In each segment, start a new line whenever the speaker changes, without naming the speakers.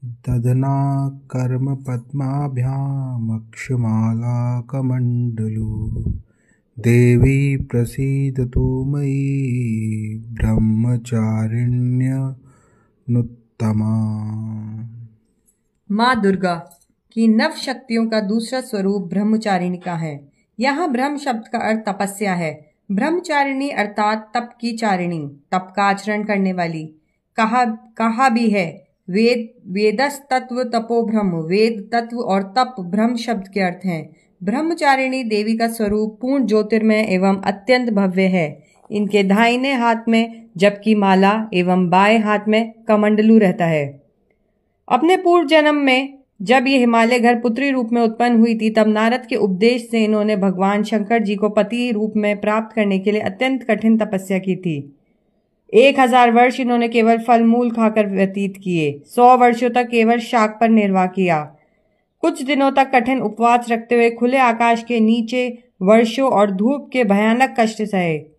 दधना कर्म पद्माभ्यामक्षमालाकमण्डलू देवी प्रसीदतु मयि ब्रह्मचारिण्यनुत्तमा।
माँ दुर्गा की नव शक्तियों का दूसरा स्वरूप ब्रह्मचारिणी का है। यहाँ ब्रह्म शब्द का अर्थ तपस्या है। ब्रह्मचारिणी अर्थात तप की चारिणी, तप का आचरण करने वाली। कहा भी है वेदस तत्व तपो ब्रह्म, वेद तत्व और तप ब्रह्म शब्द के अर्थ हैं। ब्रह्मचारिणी देवी का स्वरूप पूर्ण ज्योतिर्मय एवं अत्यंत भव्य है। इनके दाहिने हाथ में जप की माला एवं बाएं हाथ में कमंडलू रहता है। अपने पूर्व जन्म में जब ये हिमालय घर पुत्री रूप में उत्पन्न हुई थी, तब नारद के उपदेश से इन्होंने भगवान शंकर जी को पति रूप में प्राप्त करने के लिए अत्यंत कठिन तपस्या की थी। 1000 वर्ष इन्होंने केवल फल मूल खाकर व्यतीत किए। 100 वर्षों तक केवल शाक पर निर्वाह किया। कुछ दिनों तक कठिन उपवास रखते हुए खुले आकाश के नीचे वर्षों और धूप के भयानक कष्ट सहे।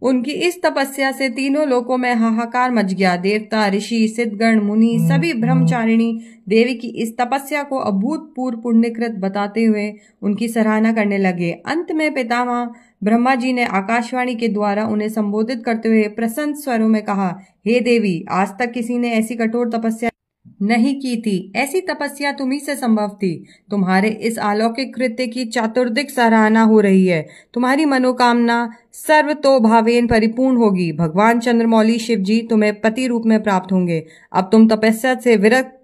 उनकी इस तपस्या से तीनों लोकों में हाहाकार मच गया। देवता, ऋषि, सिद्धगण, मुनि सभी ब्रह्मचारिणी देवी की इस तपस्या को अभूतपूर्व पुण्यकृत बताते हुए उनकी सराहना करने लगे। अंत में पितामह ब्रह्मा जी ने आकाशवाणी के द्वारा उन्हें संबोधित करते हुए प्रसन्न स्वरों में कहा, हे देवी, आज तक किसी ने ऐसी कठोर तपस्या नहीं की थी। ऐसी तपस्या तुम्ही से संभव थी। तुम्हारे इस अलौकिक कृत्य की चातुर्दिक सराहना हो रही है। तुम्हारी मनोकामना सर्वतोभावेन परिपूर्ण होगी। भगवान चंद्रमौली शिव जी तुम्हें पति रूप में प्राप्त होंगे। अब तुम तपस्या से विरक्त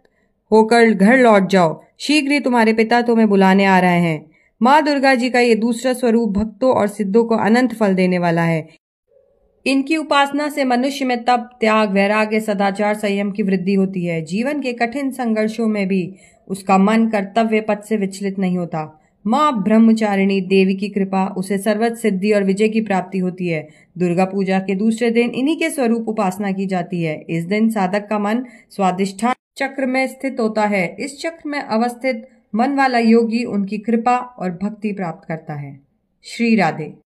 होकर घर लौट जाओ। शीघ्र ही तुम्हारे पिता तुम्हें बुलाने आ रहे हैं। माँ दुर्गा जी का ये दूसरा स्वरूप भक्तों और सिद्धों को अनंत फल देने वाला है। इनकी उपासना से मनुष्य में तप, त्याग, वैराग्य, सदाचार, संयम की वृद्धि होती है। जीवन के कठिन संघर्षों में भी उसका मन कर्तव्य पथ से विचलित नहीं होता। माँ ब्रह्मचारिणी देवी की कृपा उसे सर्वत्र सिद्धि और विजय की प्राप्ति होती है। दुर्गा पूजा के दूसरे दिन इन्हीं के स्वरूप उपासना की जाती है। इस दिन साधक का मन स्वादिष्ठान चक्र में स्थित होता है। इस चक्र में अवस्थित मन वाला योगी उनकी कृपा और भक्ति प्राप्त करता है। श्री राधे।